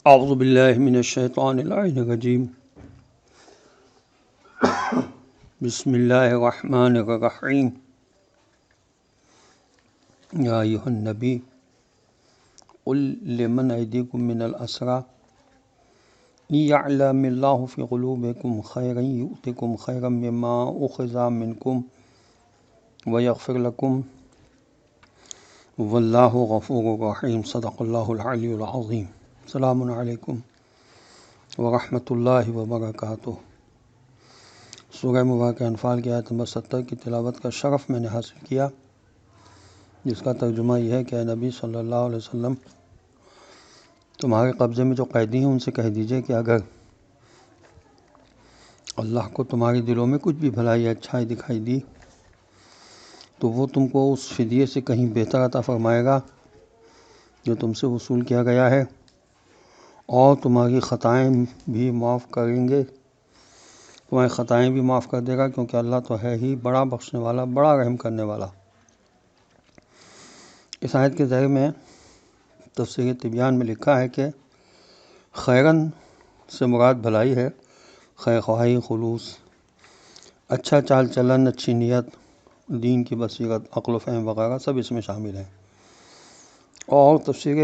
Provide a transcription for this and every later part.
اعوذ باللہ من الشیطان اللعین الرجیم بسم اللہ الرحمن الرحیم یا ایھا النبی قل لمن ایدیکم من الاسریٰ ان یعلم اللہ فی قلوبکم خیرا یؤتکم خیرا مما اخذ منکم ویغفر لکم واللہ غفور رحیم صدق اللہ العلی العظیم۔ السلام علیکم ورحمۃ اللہ وبرکاتہ۔ سورہ مبارکہ انفال کی آیت نمبر 70 کی تلاوت کا شرف میں نے حاصل کیا، جس کا ترجمہ یہ ہے کہ اے نبی صلی اللہ علیہ وسلم، تمہارے قبضے میں جو قیدی ہیں ان سے کہہ دیجئے کہ اگر اللہ کو تمہارے دلوں میں کچھ بھی بھلائی اچھائی دکھائی دی تو وہ تم کو اس فدیے سے کہیں بہتر عطا فرمائے گا جو تم سے وصول کیا گیا ہے، اور تمہاری خطائیں بھی معاف کریں گے، تمہاری خطائیں بھی معاف کر دے گا، کیونکہ اللہ تو ہے ہی بڑا بخشنے والا، بڑا رحم کرنے والا۔ اس آیت کے ذیل میں تفسیر تبیان میں لکھا ہے کہ خیرن سے مراد بھلائی ہے، خیر خواہی، خلوص، اچھا چال چلن، اچھی نیت، دین کی بصیرت، عقل و فہم وغیرہ سب اس میں شامل ہیں۔ اور تفسیر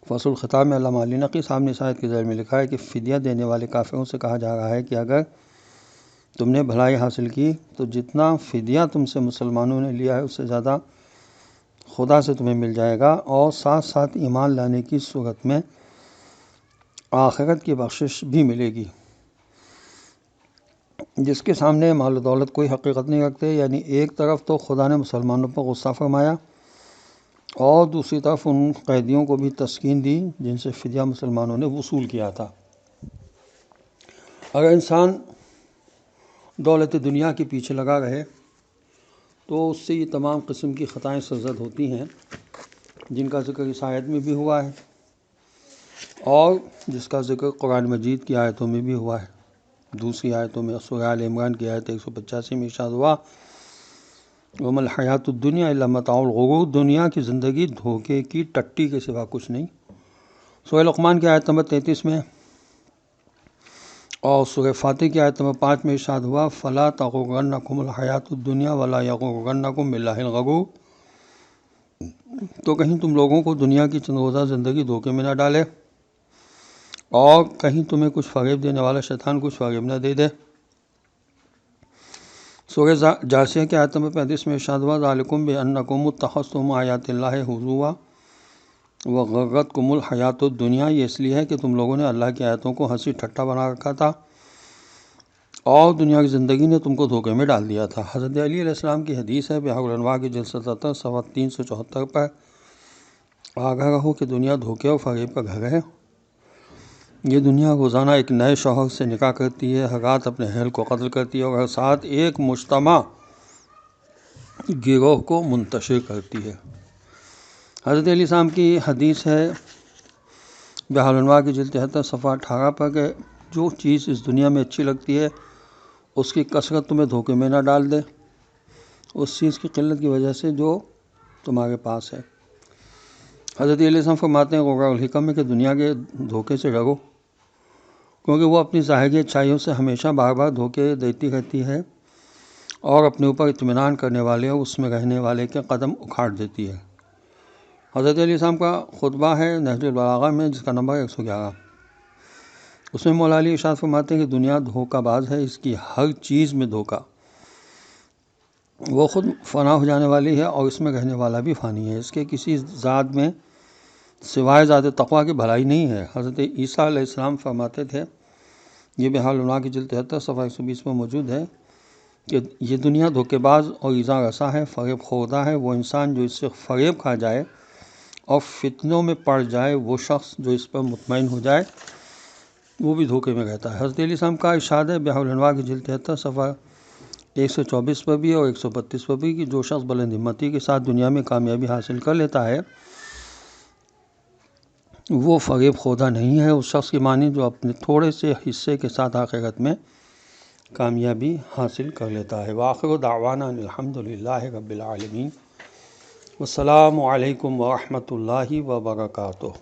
فصل الخطاب میں علامہ علی نقی صاحب نے اس آیت کے ذیل میں لکھا ہے کہ فدیہ دینے والے کافروں سے کہا جا رہا ہے کہ اگر تم نے بھلائی حاصل کی تو جتنا فدیہ تم سے مسلمانوں نے لیا ہے اس سے زیادہ خدا سے تمہیں مل جائے گا، اور ساتھ ساتھ ایمان لانے کی صورت میں آخرت کی بخشش بھی ملے گی۔ جس کے سامنے مال و دولت کوئی حقیقت نہیں رکھتے، یعنی ایک طرف تو خدا نے مسلمانوں پر غصہ فرمایا اور دوسری طرف ان قیدیوں کو بھی تسکین دی جن سے فدیہ مسلمانوں نے وصول کیا تھا۔ اگر انسان دولت دنیا کے پیچھے لگا رہے تو اس سے یہ تمام قسم کی خطائیں سرزد ہوتی ہیں جن کا ذکر اس آیت میں بھی ہوا ہے اور جس کا ذکر قرآن مجید کی آیتوں میں بھی ہوا ہے۔ دوسری آیتوں میں سورہ آل عمران کی آیت 185 میں ارشاد ہوا وَمَا الْحَيَاةُ الدُّنْيَا إِلَّا مَتَاعُ الْغُرُورِ، دنیا کی زندگی دھوکے کی ٹٹی کے سوا کچھ نہیں۔ سورہ لقمان کی آیت نمبر 33 میں اور سورہ فاتح کی آیت نمبر 5 میں ارشاد ہوا فَلَا تَغُرَّنَّكُمُ الْحَيَاةُ الدُّنْيَا وَلَا يَغُرَّنَّكُم بِاللَّهِ الْغَرُورُ، تو کہیں تم لوگوں کو دنیا کی چند روزہ زندگی دھوکے میں نہ ڈالے اور کہیں تمہیں کچھ فریب دینے والا شیطان کچھ فریب نہ دے دے۔ سورہ جاثیہ کی آیت نمبر 35 میں ارشاد ہوا ذَلِكُمْ بِأَنَّكُمُ اتَّخَذْتُمْ آیَاتِ اللَّهِ هُزُوًا وَغَرَّتْكُمُ الْحَيَاةُ الدُّنْيَا، یہ اس لیے ہے کہ تم لوگوں نے اللہ کی آیتوں کو ہنسی ٹھٹا بنا رکھا تھا اور دنیا کی زندگی نے تم کو دھوکے میں ڈال دیا تھا۔ حضرت علی علیہ السلام کی حدیث ہے بحر الانوار کی جلد 77 صفحہ 374 پر، آگاہ رہو کہ دنیا دھوکے اور فریب کا گھر ہے۔ یہ دنیا روزانہ ایک نئے شوہر سے نکاح کرتی ہے، ہر رات اپنے اہل کو قتل کرتی ہے اور ہر ساتھ ایک مجتمع گروہ کو منتشر کرتی ہے۔ حضرت علی السلام کی حدیث ہے بحر الانوار کی جلد 73 صفحہ 18 پر کہ جو چیز اس دنیا میں اچھی لگتی ہے اس کی کثرت تمہیں دھوکے میں نہ ڈال دے اس چیز کی قلت کی وجہ سے جو تمہارے پاس ہے۔ حضرت علیہ السلام فرماتے ہیں غرار الحکم میں کہ دنیا کے دھوکے سے ڈرو، کیونکہ وہ اپنی ظاہری اچھائیوں سے ہمیشہ بار بار دھوکے دیتی رہتی ہے اور اپنے اوپر اطمینان کرنے والے اور اس میں رہنے والے کے قدم اکھاڑ دیتی ہے۔ حضرت علیہ السلام کا خطبہ ہے نہج البلاغہ میں جس کا نمبر 111۔ اس میں مولا علی ارشاد فرماتے ہیں کہ دنیا دھوکہ باز ہے، اس کی ہر چیز میں دھوکہ، وہ خود فنا ہو جانے والی ہے اور اس میں رہنے والا بھی فانی ہے، اس کے کسی ذات میں سوائے ذات تقویٰ کی بھلائی نہیں ہے۔ حضرت عیسیٰ علیہ السلام فرماتے تھے، یہ بحر الانوار کی جلد 73 صفحہ 120 میں موجود ہے کہ یہ دنیا دھوکے باز اور ایذا رساں ہے، فریب خوردہ ہے۔ وہ انسان جو اس سے فریب کھا جائے اور فتنوں میں پڑ جائے، وہ شخص جو اس پر مطمئن ہو جائے وہ بھی دھوکے میں رہتا ہے۔ حضرت علیہ السلام کا ارشاد ہے بحر الانوار کی جلد 73 صفحہ 124 پر بھی اور 132 پر بھی کہ جو شخص بلند ہمتی کے ساتھ دنیا میں کامیابی حاصل کر لیتا ہے وہ فریب خوردہ نہیں ہے اس شخص کی مانند جو اپنے تھوڑے سے حصے کے ساتھ آخرت میں کامیابی حاصل کر لیتا ہے۔ وآخر دعوانا الحمد للہ رب العالمین، والسلام علیکم ورحمۃ اللہ وبرکاتہ۔